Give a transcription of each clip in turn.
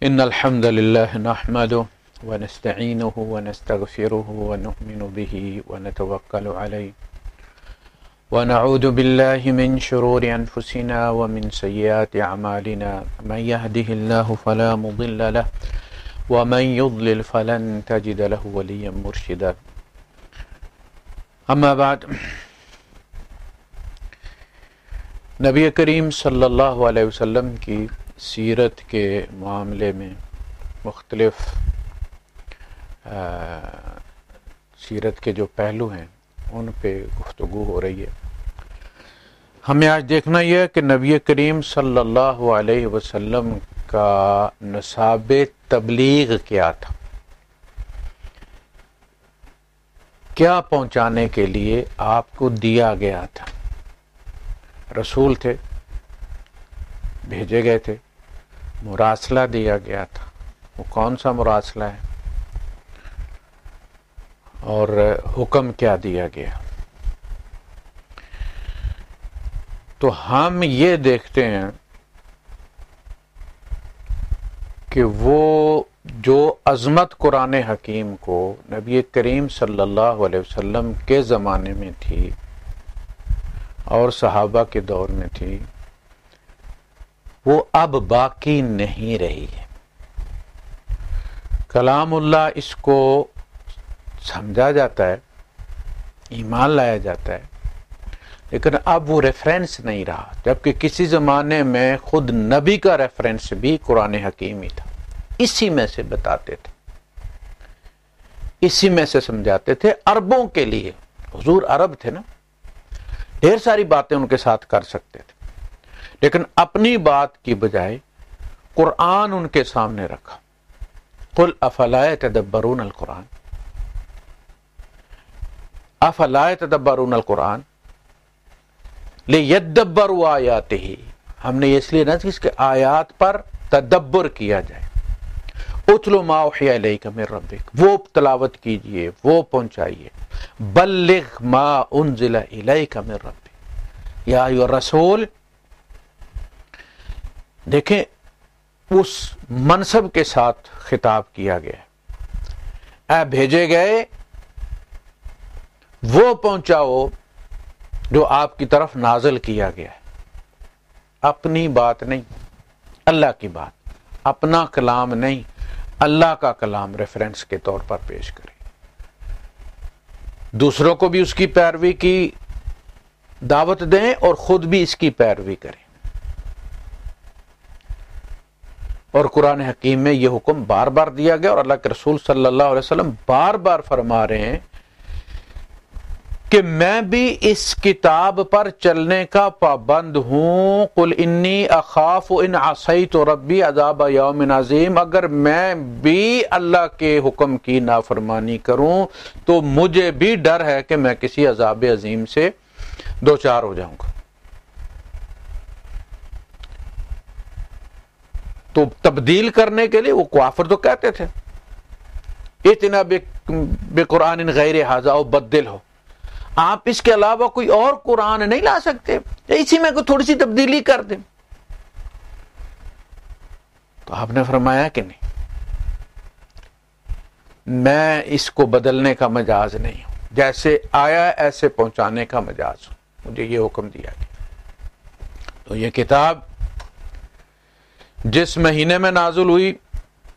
إن الحمد لله نحمده ونستعينه ونستغفره ونؤمن به ونتوكل عليه ونعوذ بالله من شرور أنفسنا ومن سيئات أعمالنا من يهده الله فلا مضل له ومن يضلل فلن تجد له وليا مرشدا اما بعد نبی کریم صلی اللہ علیہ وسلم کی سیرت کے معاملے میں مختلف سیرت کے جو پہلو ہیں ان پہ گفتگو ہو رہی ہے. ہمیں آج دیکھنا یہ ہے کہ نبی کریم صلی اللہ علیہ وسلم کا نصاب تبلیغ کیا تھا، کیا پہنچانے کے لیے آپ کو دیا گیا تھا. رسول تھے، بھیجے گئے تھے، مراسلہ دیا گیا تھا. وہ کون سا مراسلہ ہے اور حکم کیا دیا گیا؟ تو ہم یہ دیکھتے ہیں کہ وہ جو عظمت قرآن حکیم کو نبی کریم صلی اللہ علیہ وسلم کے زمانے میں تھی اور صحابہ کے دور میں تھی، وہ اب باقی نہیں رہی ہے. کلام اللہ اس کو سمجھا جاتا ہے، ایمان لایا جاتا ہے، لیکن اب وہ ریفرنس نہیں رہا. جبکہ کسی زمانے میں خود نبی کا ریفرنس بھی قرآن حکیم ہی تھا. اسی میں سے بتاتے تھے، اسی میں سے سمجھاتے تھے. عربوں کے لیے، حضور عرب تھے نا، ڈھیر ساری باتیں ان کے ساتھ کر سکتے تھے، لیکن اپنی بات کی بجائے قرآن ان کے سامنے رکھا. قل افلا یتدبرون القرآن، افلا یتدبرون القرآن لیدبروا آیاتہ. ہم نے اس لیے نہ کہ اس کے آیات پر تدبر کیا جائے. اتل ما اوحی الیک من ربک، وہ تلاوت کیجئے، وہ پہنچائیے. بلغ ما انزل الیک من ربک یا ایھا الرسول. دیکھیں اس منصب کے ساتھ خطاب کیا گیا. اے بھیجے گئے، وہ پہنچاؤ جو آپ کی طرف نازل کیا گیا ہے. اپنی بات نہیں، اللہ کی بات. اپنا کلام نہیں، اللہ کا کلام ریفرنس کے طور پر پیش کریں. دوسروں کو بھی اس کی پیروی کی دعوت دیں اور خود بھی اس کی پیروی کریں. اور قرآن حکیم میں یہ حکم بار بار دیا گیا، اور اللہ کے رسول صلی اللہ علیہ وسلم بار بار فرما رہے ہیں کہ میں بھی اس کتاب پر چلنے کا پابند ہوں. قل انی اخاف ان عصیت ربی عذاب یوم عظیم. اگر میں بھی اللہ کے حکم کی نافرمانی کروں تو مجھے بھی ڈر ہے کہ میں کسی عذاب عظیم سے دوچار ہو جاؤں گا. تو تبدیل کرنے کے لیے وہ کافر تو کہتے تھے اتنا بقرآن غیر ھذا او بدل ہو، آپ اس کے علاوہ کوئی اور قرآن نہیں لا سکتے، اسی میں کوئی تھوڑی سی تبدیلی کر دیں. تو آپ نے فرمایا کہ نہیں، میں اس کو بدلنے کا مجاز نہیں ہوں، جیسے آیا ایسے پہنچانے کا مجاز ہوں. مجھے یہ حکم دیا گیا. تو یہ کتاب جس مہینے میں نازل ہوئی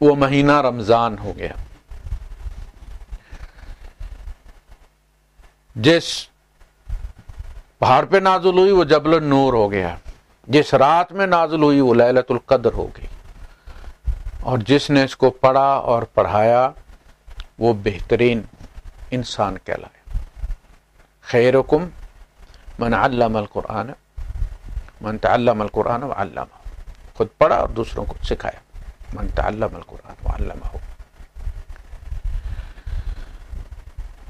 وہ مہینہ رمضان ہو گیا. جس پہاڑ پہ نازل ہوئی وہ جبل النور ہو گیا. جس رات میں نازل ہوئی وہ لیلۃ القدر ہو گئی. اور جس نے اس کو پڑھا اور پڑھایا وہ بہترین انسان کہلایا. خیرکم من علم القرآن من تعلم القرآن وعلمہ. خود پڑھا اور دوسروں کو سکھایا. من تعلم القرآن وعلمہ.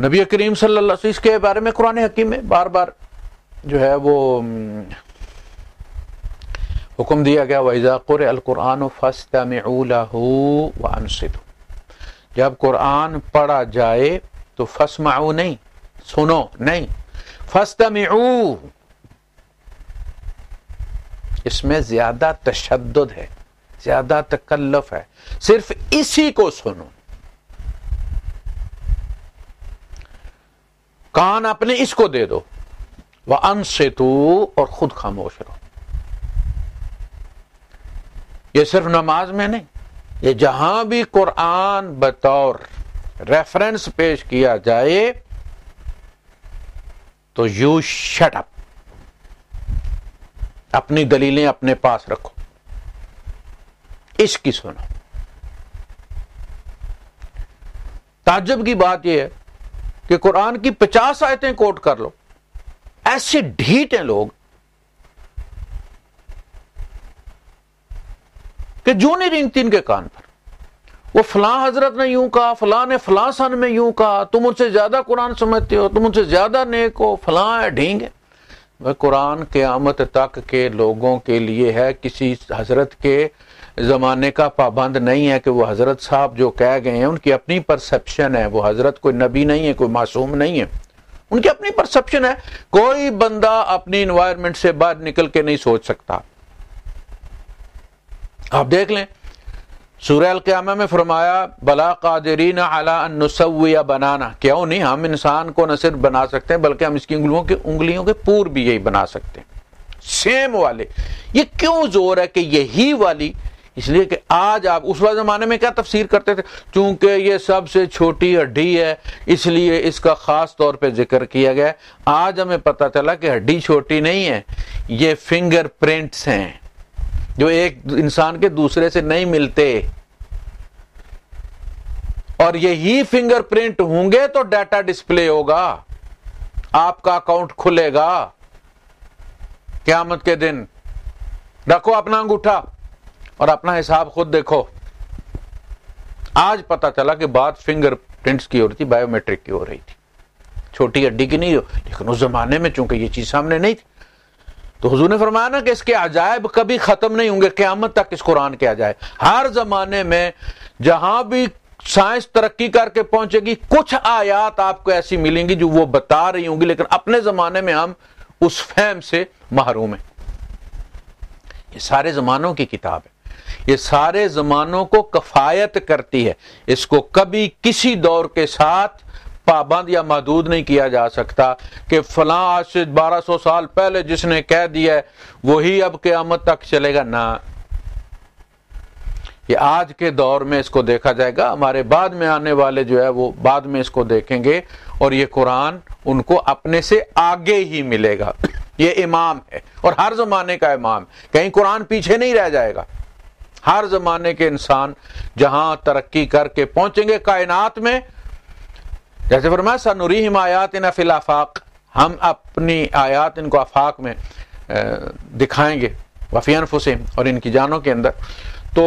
نبی کریم صلی اللہ علیہ وسلم اس کے بارے میں قرآن حکیم میں بار بار جو ہے وہ حکم دیا گیا. وَإِذَا قُرِئَ الْقُرْآنُ فَاسْتَمِعُوا لَهُ وَأَنصِتُوا. جب قرآن پڑھا جائے تو فاسمعوا نہیں، سنو نہیں، فاستمعوا. اس میں زیادہ تشدد ہے، زیادہ تکلف ہے، صرف اسی کو سنو. کان اپنے اس کو دے دو، وَأَنصِتُوا، اور خود خاموش رہو. یہ صرف نماز میں نہیں، یہ جہاں بھی قرآن بطور ریفرنس پیش کیا جائے تو یو شٹ اپ، اپنی دلیلیں اپنے پاس رکھو، اس کی سنو. تعجب کی بات یہ ہے کہ قرآن کی 50 آیتیں کوٹ کر لو، ایسے ڈھیٹ ہیں لوگ کہ جو نہیں رینگتی ان کے کان پر. وہ فلاں حضرت نے یوں کہا، فلاں نے فلاں سن میں یوں کہا، تم ان سے زیادہ قرآن سمجھتے ہو، تم ان سے زیادہ نیک ہو، فلاں ہے، ڈھینگ ہے. وہ قرآن قیامت تک کے لوگوں کے لیے ہے، کسی حضرت کے زمانے کا پابند نہیں ہے کہ وہ حضرت صاحب جو کہہ گئے ہیں ان کی اپنی پرسپشن ہے. وہ حضرت کوئی نبی نہیں ہے، کوئی معصوم نہیں ہے، ان کی اپنی پرسپشن ہے. کوئی بندہ اپنی انوائرمنٹ سے باہر نکل کے نہیں سوچ سکتا. آپ دیکھ لیں سورہ القیامہ میں فرمایا بلا قادرین علی ان نسوی بنانا، کیوں نہیں، ہم انسان کو نہ صرف بنا سکتے ہیں بلکہ ہم اس کی انگلیوں کے پور بھی یہی بنا سکتے ہیں، سیم والے. یہ کیوں زور ہے کہ یہی والی؟ اس لیے کہ آج آپ اس وقت زمانے میں کیا تفسیر کرتے تھے، چونکہ یہ سب سے چھوٹی ہڈی ہے اس لیے اس کا خاص طور پہ ذکر کیا گیا. آج ہمیں پتہ چلا کہ ہڈی چھوٹی نہیں ہے، یہ فنگر پرنٹس ہیں جو ایک انسان کے دوسرے سے نہیں ملتے، اور یہی فنگر پرنٹ ہوں گے تو ڈیٹا ڈسپلے ہوگا، آپ کا اکاؤنٹ کھلے گا قیامت کے دن. رکھو اپنا انگوٹھا اور اپنا حساب خود دیکھو. آج پتا چلا کہ بات فنگر پرنٹس کی ہو رہی تھی، بائیو میٹرک کی ہو رہی تھی، چھوٹی ہڈی کی نہیں ہو. لیکن اس زمانے میں چونکہ یہ چیز سامنے نہیں تھی تو حضور نے فرمایا نا کہ اس کے عجائب کبھی ختم نہیں ہوں گے، قیامت تک اس قرآن کے عجائب. ہر زمانے میں جہاں بھی سائنس ترقی کر کے پہنچے گی کچھ آیات آپ کو ایسی ملیں گی جو وہ بتا رہی ہوں گی، لیکن اپنے زمانے میں ہم اس فہم سے محروم ہیں. یہ سارے زمانوں کی کتاب ہے، یہ سارے زمانوں کو کفایت کرتی ہے. اس کو کبھی کسی دور کے ساتھ پابند یا محدود نہیں کیا جا سکتا کہ فلاں آج سے 1200 سال پہلے جس نے کہہ دیا ہے وہی اب قیامت تک چلے گا. نہ، یہ آج کے دور میں اس کو دیکھا جائے گا، ہمارے بعد میں آنے والے جو ہے وہ بعد میں اس کو دیکھیں گے، اور یہ قرآن ان کو اپنے سے آگے ہی ملے گا. یہ امام ہے اور ہر زمانے کا امام، کہیں قرآن پیچھے نہیں رہ جائے گا. ہر زمانے کے انسان جہاں ترقی کر کے پہنچیں گے کائنات میں، جیسے فرمایا سنریہم آیاتنا فی الآفاق، ہم اپنی آیات ان کو آفاق میں دکھائیں گے، وفی انفسہم، اور ان کی جانوں کے اندر. تو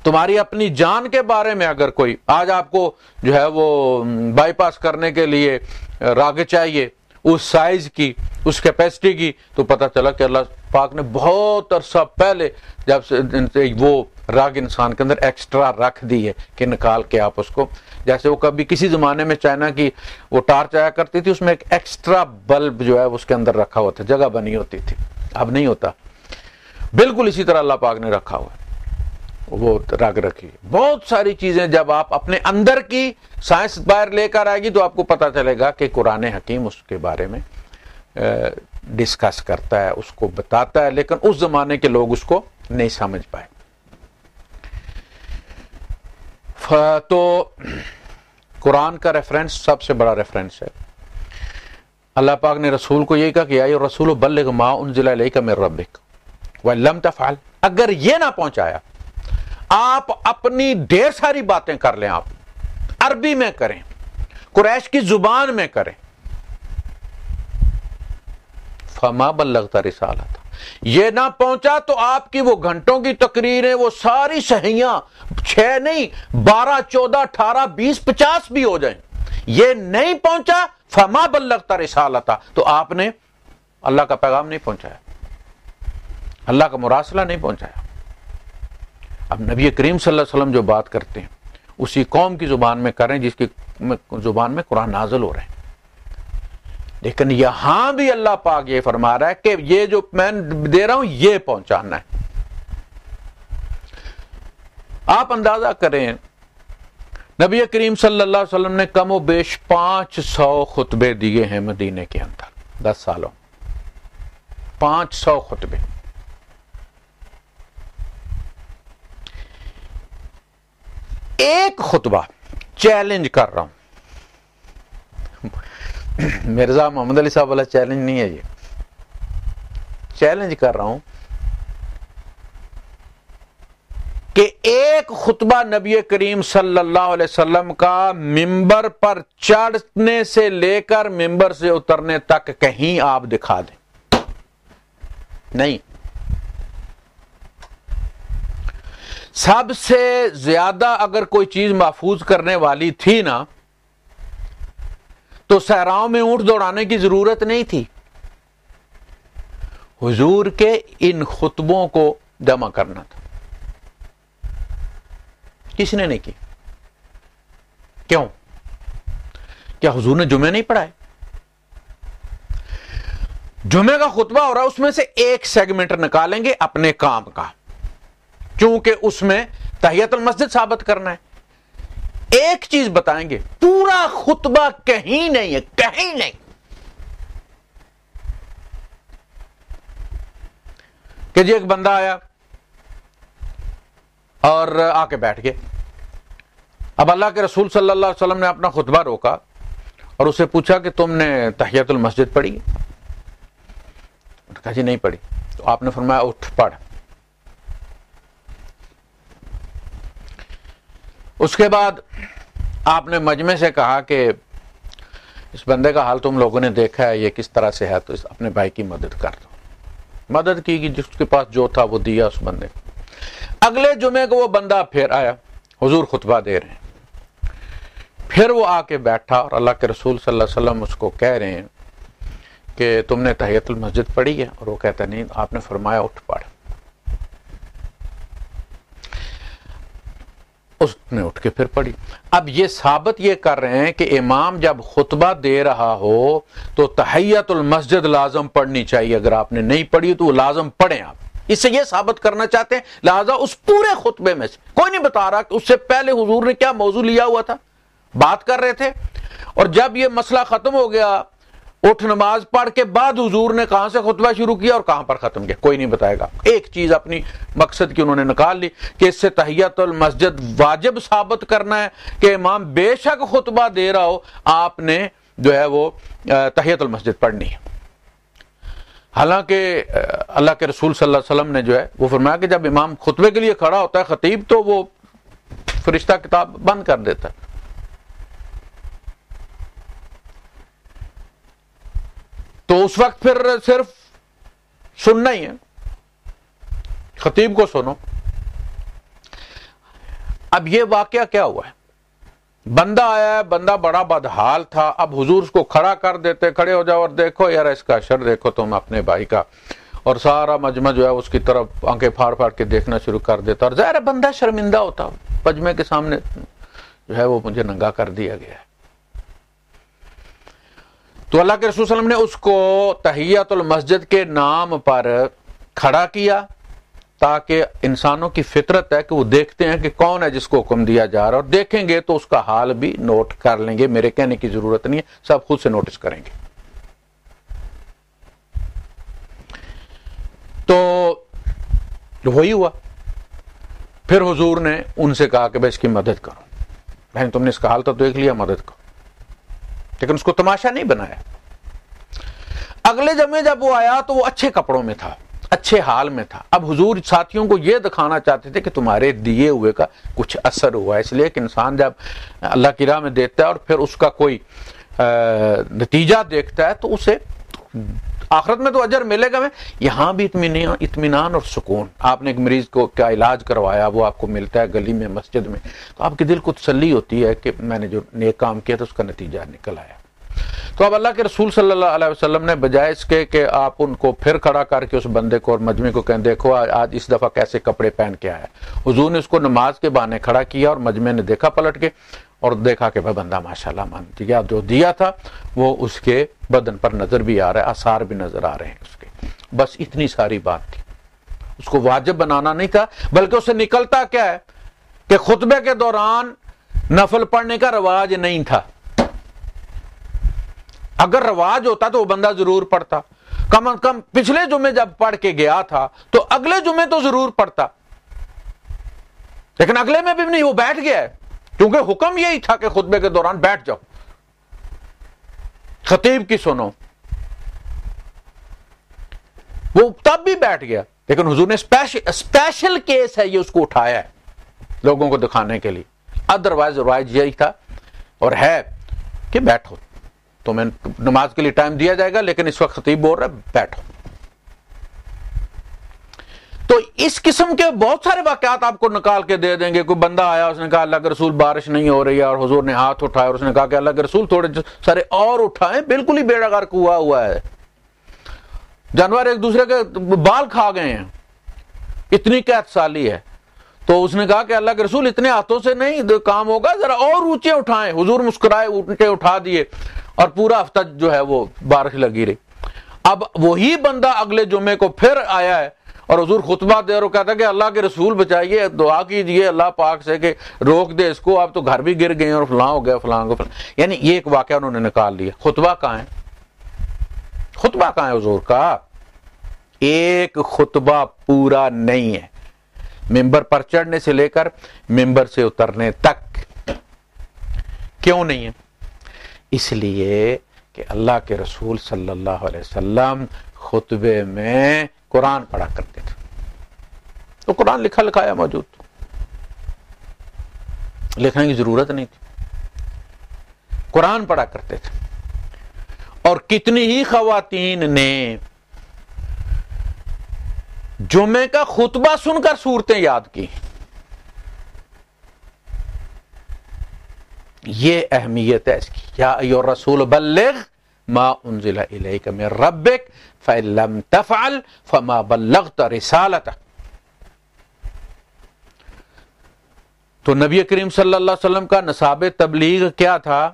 تمہاری اپنی جان کے بارے میں اگر کوئی آج آپ کو جو ہے وہ بائی پاس کرنے کے لیے راگ چاہیے اس سائز کی، اس کیپیسٹی کی، تو پتہ چلا کہ اللہ پاک نے بہت عرصہ پہلے جب سے وہ راگ انسان کے اندر ایکسٹرا رکھ دی ہے کہ نکال کے آپ اس کو، جیسے وہ کبھی کسی زمانے میں چائنا کی وہ ٹارچ آیا کرتی تھی، اس میں ایک ایکسٹرا بلب جو ہے اس کے اندر رکھا ہوا تھا، جگہ بنی ہوتی تھی، اب نہیں ہوتا. بالکل اسی طرح اللہ پاک نے رکھا ہوا ہے، وہ رگ رکھی. بہت ساری چیزیں جب آپ اپنے اندر کی سائنس باہر لے کر آئے گی تو آپ کو پتہ چلے گا کہ قرآن حکیم اس کے بارے میں ڈسکس کرتا ہے، اس کو بتاتا ہے، لیکن اس زمانے کے لوگ اس کو نہیں سمجھ پائے. تو قرآن کا ریفرنس سب سے بڑا ریفرنس ہے. اللہ پاک نے رسول کو یہی کہا کہ یا ایھا الرسول بلغ ما انزل الیک من ربک وان لم تفعل، اگر یہ نہ پہنچایا آپ اپنی ڈھیر ساری باتیں کر لیں، آپ عربی میں کریں، قریش کی زبان میں کریں، فما بلغت رسالتہ، یہ نہ پہنچا تو آپ کی وہ گھنٹوں کی تقریریں، وہ ساری صحیحاں 6 نہیں 12 14 18 20 50 بھی ہو جائیں، یہ نہیں پہنچا فما بلغت رسالتہ، تو آپ نے اللہ کا پیغام نہیں پہنچایا، اللہ کا مراسلہ نہیں پہنچایا. اب نبی کریم صلی اللہ علیہ وسلم جو بات کرتے ہیں اسی قوم کی زبان میں کریں جس کی زبان میں قرآن نازل ہو رہے ہیں. لیکن یہاں بھی اللہ پاک یہ فرما رہا ہے کہ یہ جو میں دے رہا ہوں یہ پہنچانا ہے. آپ اندازہ کریں نبی کریم صلی اللہ علیہ وسلم نے کم و بیش 500 خطبے دیے ہیں مدینے کے اندر 10 سالوں 500 خطبے. ایک خطبہ چیلنج کر رہا ہوں، مرزا محمد علی صاحب والا چیلنج نہیں ہے، یہ چیلنج کر رہا ہوں کہ ایک خطبہ نبی کریم صلی اللہ علیہ وسلم کا ممبر پر چڑھنے سے لے کر ممبر سے اترنے تک کہیں آپ دکھا دیں. نہیں. سب سے زیادہ اگر کوئی چیز محفوظ کرنے والی تھی نا تو صحراؤں میں اونٹ دوڑانے کی ضرورت نہیں تھی، حضور کے ان خطبوں کو جمع کرنا تھا. کس نے نہیں کی؟ کیوں؟ کیا حضور نے جمعے نہیں پڑھائے؟ جمعے کا خطبہ ہو رہا ہے، اس میں سے ایک سیگمنٹ نکالیں گے اپنے کام کا، کیونکہ اس میں تحیت المسجد ثابت کرنا ہے. ایک چیز بتائیں گے، پورا خطبہ کہیں نہیں ہے، کہیں نہیں. کہ جی ایک بندہ آیا اور آ کے بیٹھ گئے. اب اللہ کے رسول صلی اللہ علیہ وسلم نے اپنا خطبہ روکا اور اسے پوچھا کہ تم نے تحیت المسجد پڑھی؟ کہا جی نہیں پڑھی. تو آپ نے فرمایا اٹھ پڑھ. اس کے بعد آپ نے مجمع سے کہا کہ اس بندے کا حال تم لوگوں نے دیکھا ہے، یہ کس طرح سے ہے، تو اپنے بھائی کی مدد کر دو. مدد کی کہ جس کے پاس جو تھا وہ دیا اس بندے کو. اگلے جمعے کو وہ بندہ پھر آیا، حضور خطبہ دے رہے ہیں، پھر وہ آ کے بیٹھا اور اللہ کے رسول صلی اللہ علیہ وسلم اس کو کہہ رہے ہیں کہ تم نے تحیت المسجد پڑھی ہے؟ اور وہ کہتا نہیں. آپ نے فرمایا اٹھ پڑھ. اس نے اٹھ کے پھر پڑھی. اب یہ ثابت یہ کر رہے ہیں کہ امام جب خطبہ دے رہا ہو تو تحیت المسجد لازم پڑھنی چاہیے. اگر آپ نے نہیں پڑھی تو وہ لازم پڑھیں. آپ اس سے یہ ثابت کرنا چاہتے ہیں، لہذا اس پورے خطبے میں سے کوئی نہیں بتا رہا کہ اس سے پہلے حضور نے کیا موضوع لیا ہوا تھا، بات کر رہے تھے، اور جب یہ مسئلہ ختم ہو گیا اٹھ نماز پڑھ کے بعد حضور نے کہاں سے خطبہ شروع کیا اور کہاں پر ختم کیا، کوئی نہیں بتائے گا. ایک چیز اپنی مقصد کی انہوں نے نکال لی کہ اس سے تحیت المسجد واجب ثابت کرنا ہے کہ امام بے شک خطبہ دے رہا ہو، آپ نے جو ہے وہ تحیت المسجد پڑھنی ہے. حالانکہ اللہ کے رسول صلی اللہ علیہ وسلم نے جو ہے وہ فرمایا کہ جب امام خطبے کے لیے کھڑا ہوتا ہے خطیب، تو وہ فرشتہ کتاب بند کر دیتا ہے. تو اس وقت پھر صرف سننا ہی ہے، خطیب کو سنو. اب یہ واقعہ کیا ہوا ہے؟ بندہ آیا ہے، بندہ بڑا بدحال تھا. اب حضور اس کو کھڑا کر دیتے، کھڑے ہو جاؤ اور دیکھو یار اس کا اشر دیکھو تم اپنے بھائی کا، اور سارا مجمع جو ہے اس کی طرف آنکھیں پھاڑ پھاڑ کے دیکھنا شروع کر دیتا. اور ظاہر بندہ شرمندہ ہوتا، مجمع کے سامنے جو ہے وہ مجھے ننگا کر دیا گیا ہے. تو اللہ کے رسول صلی اللہ علیہ وسلم نے اس کو تحیت المسجد کے نام پر کھڑا کیا، تاکہ انسانوں کی فطرت ہے کہ وہ دیکھتے ہیں کہ کون ہے جس کو حکم دیا جا رہا ہے، اور دیکھیں گے تو اس کا حال بھی نوٹ کر لیں گے. میرے کہنے کی ضرورت نہیں ہے، سب خود سے نوٹس کریں گے. تو وہی ہوا. پھر حضور نے ان سے کہا کہ بھائی اس کی مدد کرو. بہن تم نے اس کا حال تو دیکھ لیا، مدد کرو. لیکن اس کو تماشا نہیں بنایا. اگلے جمعے جب وہ آیا تو وہ اچھے کپڑوں میں تھا، اچھے حال میں تھا. اب حضور ساتھیوں کو یہ دکھانا چاہتے تھے کہ تمہارے دیے ہوئے کا کچھ اثر ہوا ہے. اس لیے کہ انسان جب اللہ کی راہ میں دیتا ہے اور پھر اس کا کوئی نتیجہ دیکھتا ہے تو اسے آخرت میں تو اجر ملے گا. میں یہاں بھی اطمینان اور سکون. آپ نے ایک مریض کو کیا علاج کروایا، وہ آپ کو ملتا ہے گلی میں، مسجد میں، تو آپ کے دل کو تسلی ہوتی ہے کہ میں نے جو نیک کام کیا تھا اس کا نتیجہ نکل آیا. تو اب اللہ کے رسول صلی اللہ علیہ وسلم نے بجائے اس کے کہ آپ ان کو پھر کھڑا کر کے اس بندے کو اور مجمع کو کہیں دیکھو آج اس دفعہ کیسے کپڑے پہن کے آیا، حضور نے اس کو نماز کے بہانے کھڑا کیا اور مجمع نے دیکھا پلٹ کے اور دیکھا کہ بندہ ماشاءاللہ مان گیا، جو دیا تھا وہ اس کے بدن پر نظر بھی آ رہا ہے، آثار بھی نظر آ رہے ہیں اس کے. بس اتنی ساری بات تھی. اس کو واجب بنانا نہیں تھا، بلکہ اسے نکلتا کیا ہے کہ خطبے کے دوران نفل پڑھنے کا رواج نہیں تھا. اگر رواج ہوتا تو وہ بندہ ضرور پڑھتا, کم از کم پچھلے جمعے جب پڑھ کے گیا تھا تو اگلے جمعے تو ضرور پڑھتا, لیکن اگلے میں بھی نہیں, وہ بیٹھ گیا ہے کیونکہ حکم یہی تھا کہ خطبے کے دوران بیٹھ جاؤ, خطیب کی سنو. وہ تب بھی بیٹھ گیا, لیکن حضور نے اسپیشل کیس ہے یہ, اس کو اٹھایا ہے لوگوں کو دکھانے کے لیے. ادروائز روایت یہی تھا اور ہے کہ بیٹھو, تمہیں نماز کے لیے ٹائم دیا جائے گا, لیکن اس وقت خطیب بول رہا ہے بیٹھو. تو اس قسم کے بہت سارے واقعات آپ کو نکال کے دے دیں گے. کوئی بندہ آیا, اس نے کہا اللہ کے رسول بارش نہیں ہو رہی ہے, اور حضور نے ہاتھ اٹھایا اور اس نے کہا کہ اللہ کے رسول تھوڑے سارے اور اٹھائیں, بالکل ہی بیڑا غرق ہوا ہے, جانور ایک دوسرے کے بال کھا گئے ہیں, اتنی قحط سالی ہے. تو اس نے کہا کہ اللہ کے رسول اتنے ہاتھوں سے نہیں کام ہوگا, ذرا اور اونچے اٹھائیں. حضور مسکرائے, اونچے اٹھا دیے, اور پورا ہفتہ جو ہے وہ بارش لگی رہی. اب وہی بندہ اگلے جمعے کو پھر آیا ہے اور حضور خطبہ دے اور کہتا ہے کہ اللہ کے رسول بچائیے, دعا کیجئے اللہ پاک سے کہ روک دے اس کو, آپ تو گھر بھی گر گئے اور فلاں ہو گیا فلاں کو فلاں. یعنی یہ ایک واقعہ انہوں نے نکال لیا. خطبہ کہاں ہے, خطبہ کہاں ہے حضور کا؟ ایک خطبہ پورا نہیں ہے, ممبر پر چڑھنے سے لے کر ممبر سے اترنے تک. کیوں نہیں ہے؟ اس لیے کہ اللہ کے رسول صلی اللہ علیہ وسلم خطبے میں قرآن پڑھا کرتے تھے. تو قرآن لکھا لکھایا موجود تھا, لکھنے کی ضرورت نہیں تھی, قرآن پڑھا کرتے تھے. اور کتنی ہی خواتین نے جمعے کا خطبہ سن کر صورتیں یاد کی. یہ اہمیت ہے اس کی. یا ایھا الرسول بلغ ما انزل الیک من ربک فإن لم تفعل فما بلغت رسالتہ. تو نبی کریم صلی اللہ علیہ وسلم کا نصاب تبلیغ کیا تھا؟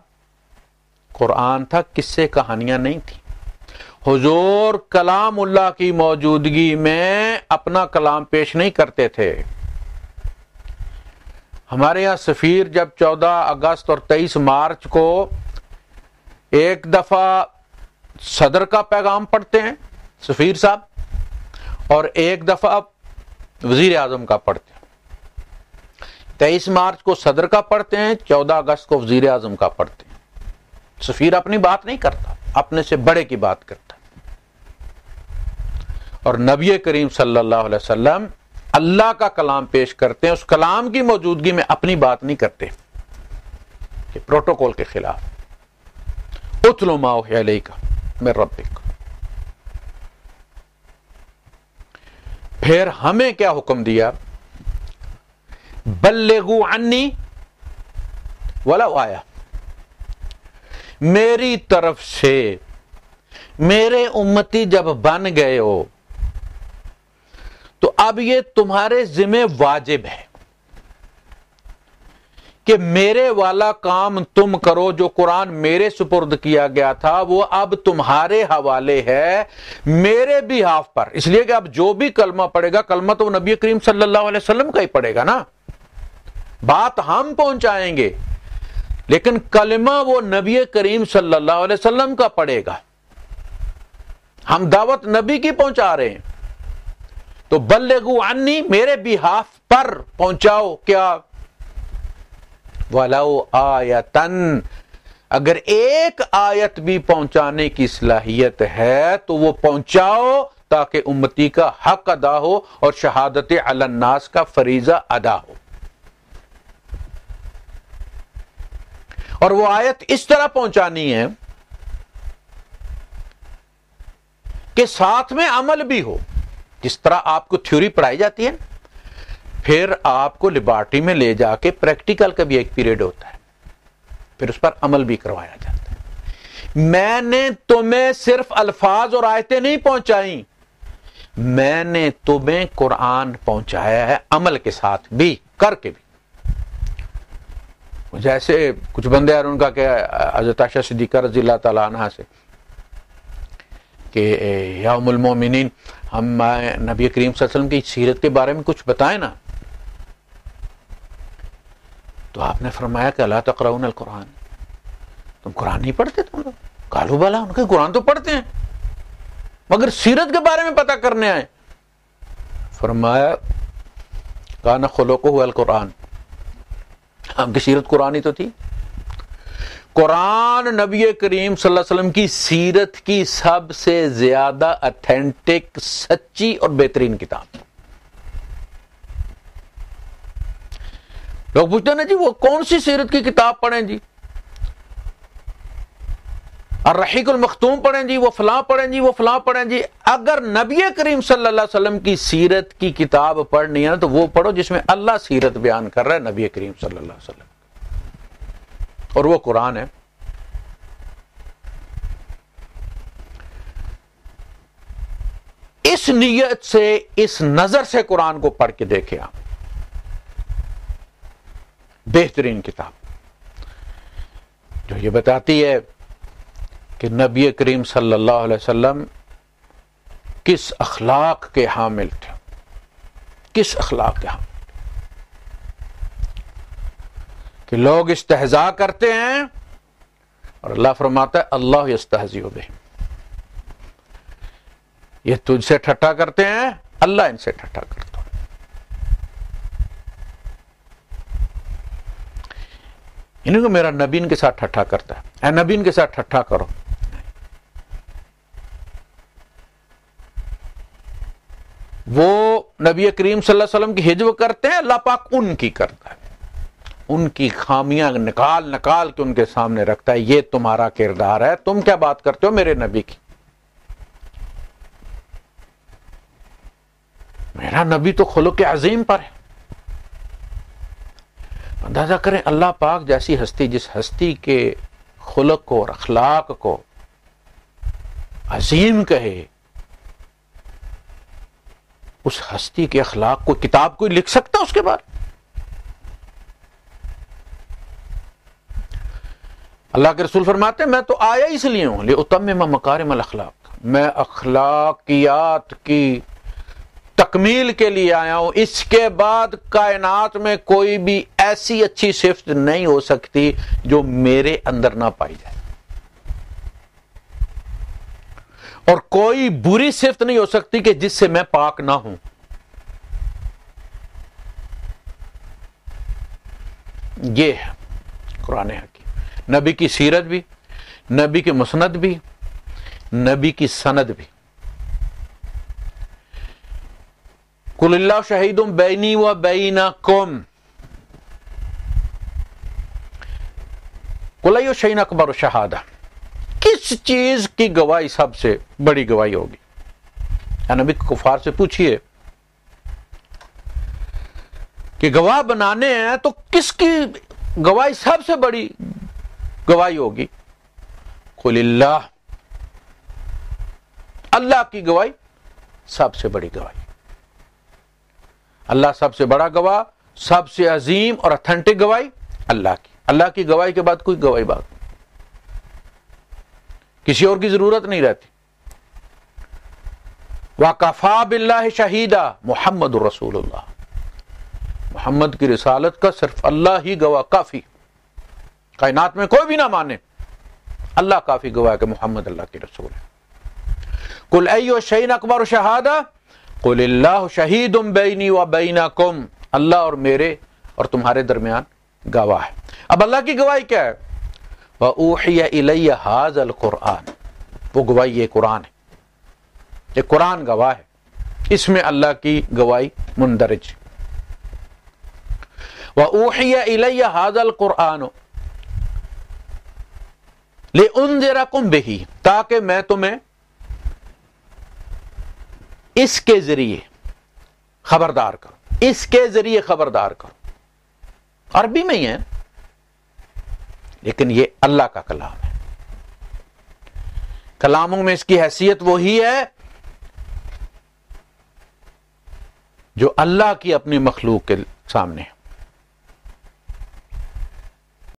قرآن تھا, قصے کہانیاں نہیں تھی. حضور کلام اللہ کی موجودگی میں اپنا کلام پیش نہیں کرتے تھے. ہمارے یہاں سفیر جب 14 اگست اور 23 مارچ کو ایک دفعہ صدر کا پیغام پڑھتے ہیں سفیر صاحب, اور ایک دفعہ وزیر اعظم کا پڑھتے ہیں. 23 مارچ کو صدر کا پڑھتے ہیں, 14 اگست کو وزیر اعظم کا پڑھتے ہیں. سفیر اپنی بات نہیں کرتا, اپنے سے بڑے کی بات کرتا. اور نبی کریم صلی اللہ علیہ وسلم اللہ کا کلام پیش کرتے ہیں, اس کلام کی موجودگی میں اپنی بات نہیں کرتے, کہ پروٹوکول کے خلاف. اتلو ما اوحی الیک من ربک. پھر ہمیں کیا حکم دیا؟ بلغوا عنی ولو آیا. میری طرف سے میرے امتی جب بن گئے ہو تو اب یہ تمہارے ذمہ واجب ہے کہ میرے والا کام تم کرو. جو قرآن میرے سپرد کیا گیا تھا وہ اب تمہارے حوالے ہے میرے بھی ہاف پر. اس لیے کہ اب جو بھی کلمہ پڑھے گا, کلمہ تو نبی کریم صلی اللہ علیہ وسلم کا ہی پڑھے گا نا. بات ہم پہنچائیں گے لیکن کلمہ وہ نبی کریم صلی اللہ علیہ وسلم کا پڑھے گا. ہم دعوت نبی کی پہنچا رہے ہیں, تو بلغوا عنی, میرے بہاف پر پہنچاؤ. کیا؟ وَلَوْ آیَةً, اگر ایک آیت بھی پہنچانے کی صلاحیت ہے تو وہ پہنچاؤ تاکہ امتی کا حق ادا ہو اور شہادت علی الناس کا فریضہ ادا ہو. اور وہ آیت اس طرح پہنچانی ہے کہ ساتھ میں عمل بھی ہو. جس طرح آپ کو تھیوری پڑھائی جاتی ہے, پھر آپ کو لیبارٹری میں لے جا کے پریکٹیکل کا بھی ایک پیریڈ ہوتا ہے, پھر اس پر عمل بھی کروایا جاتا ہے. میں نے تمہیں صرف الفاظ اور آیتیں نہیں پہنچائیں, میں نے تمہیں قرآن پہنچایا ہے عمل کے ساتھ بھی, کر کے بھی. جیسے کچھ بندے ہیں ان کا کہ حضرت عائشہ صدیقہ رضی اللہ تعالیٰ عنہا سے کہ یا ام المومنین, ہم نبی کریم صلی اللہ علیہ وسلم کی سیرت کے بارے میں کچھ بتائیں نا. تو آپ نے فرمایا کہ الا تقرؤون القرآن، تم قرآن نہیں پڑھتے تم لوگ؟ قالوا بلا، ان کے قرآن تو پڑھتے ہیں مگر سیرت کے بارے میں پتہ کرنے آئے۔ فرمایا کان خلقہ القرآن، آپ کی سیرت قرآن ہی تو تھی۔ قرآن نبی کریم صلی اللہ علیہ وسلم کی سیرت کی سب سے زیادہ اتھینٹک، سچی اور بہترین کتاب۔ لوگ پوچھتے ہیں نا جی وہ کون سی سیرت کی کتاب پڑھیں جی، الرحیق المختوم پڑھیں جی، وہ فلاں پڑھیں جی، وہ فلاں پڑھیں جی۔ اگر نبی کریم صلی اللہ علیہ وسلم کی سیرت کی کتاب پڑھنی ہے تو وہ پڑھو جس میں اللہ سیرت بیان کر رہا ہے نبی کریم صلی اللہ علیہ وسلم، اور وہ قرآن ہے۔ اس نیت سے، اس نظر سے قرآن کو پڑھ کے دیکھیں آپ، بہترین کتاب جو یہ بتاتی ہے کہ نبی کریم صلی اللہ علیہ وسلم کس اخلاق کے حامل تھے، کس اخلاق کے حامل تھے کہ لوگ استہزاء کرتے ہیں اور اللہ فرماتا ہے اللہ یستہزئ بہم، یہ تجھ سے ٹھٹھا کرتے ہیں، اللہ ان سے ٹھٹھا کرتا ہے۔ انہیں کو میرا نبی ان کے ساتھ ٹھٹھا کرتا ہے، اے نبی ان کے ساتھ ٹھٹھا کرو۔ وہ نبی کریم صلی اللہ علیہ وسلم کی ہجو کرتے ہیں، اللہ پاک ان کی کرتا ہے، ان کی خامیاں نکال نکال کے ان کے سامنے رکھتا ہے، یہ تمہارا کردار ہے، تم کیا بات کرتے ہو میرے نبی کی؟ میرا نبی تو خلق عظیم پر ہے۔ اندازہ کریں اللہ پاک جیسی ہستی، جس ہستی کے خلق کو اور اخلاق کو عظیم کہے، اس ہستی کے اخلاق کو کتاب کوئی لکھ سکتا اس کے بعد؟ اللہ کے رسول فرماتے ہیں میں تو آیا اس لیے ہوں لِأُتَمِّمَ مَكَارِمَ الْأَخْلَاقِ، میں اخلاقیات کی تکمیل کے لیے آیا ہوں، اس کے بعد کائنات میں کوئی بھی ایسی اچھی صفت نہیں ہو سکتی جو میرے اندر نہ پائی جائے، اور کوئی بری صفت نہیں ہو سکتی کہ جس سے میں پاک نہ ہوں۔ یہ ہے قرآن حکیم، نبی کی سیرت بھی، نبی کے مسند بھی، نبی کی سند بھی۔ قُلِ اللَّهُ شَهِيدٌ بَيْنِي وَبَيْنَكُمْ قُلْ أَيُّ شَيْءٍ أَكْبَرُ شَهَادَةً، کس چیز کی گواہی سب سے بڑی گواہی ہوگی؟ یا نبی کفار سے پوچھئے کہ گواہ بنانے ہیں تو کس کی گواہی سب سے بڑی گواہی ہوگی؟ قُلِ اللَّهُ، اللہ کی گواہی سب سے بڑی گواہی۔ اللہ سب سے بڑا گواہ، سب سے عظیم اور اتھینٹک گواہی اللہ کی۔ اللہ کی گواہی کے بعد کوئی گواہی بات نہیں، کسی اور کی ضرورت نہیں رہتی۔ وَكَفَى بِاللَّهِ شَهِيدًا محمد رسول اللہ، محمد کی رسالت کا صرف اللہ ہی گواہ کافی، کائنات میں کوئی بھی نہ مانے، اللہ کافی گواہ کہ محمد اللہ کی رسول ہے۔ قُلْ أَيُّ شَيْءٍ أَكْبَرُ شَهَادَةً قُلِ اللَّهُ شَهِيدٌ بَيْنِي وَبَيْنَكُمْ، اللہ اور میرے اور تمہارے درمیان گواہ ہے۔ اب اللہ کی گواہی کیا ہے؟ وَأُوحِيَ إِلَيَّ هَذَا الْقُرْآنِ، وہ گواہی یہ قرآن ہے، یہ قرآن گواہ ہے، اس میں اللہ کی گواہی مندرج۔ وَأُوحِيَ إِلَيَّ هَذَا الْقُرْآنُ لِأُنذِرَكُمْ بِهِ، تاکہ میں تمہیں اس کے ذریعے خبردار کرو، اس کے ذریعے خبردار کرو۔ عربی میں ہی ہے لیکن یہ اللہ کا کلام ہے، کلاموں میں اس کی حیثیت وہی ہے جو اللہ کی اپنی مخلوق کے سامنے ہے۔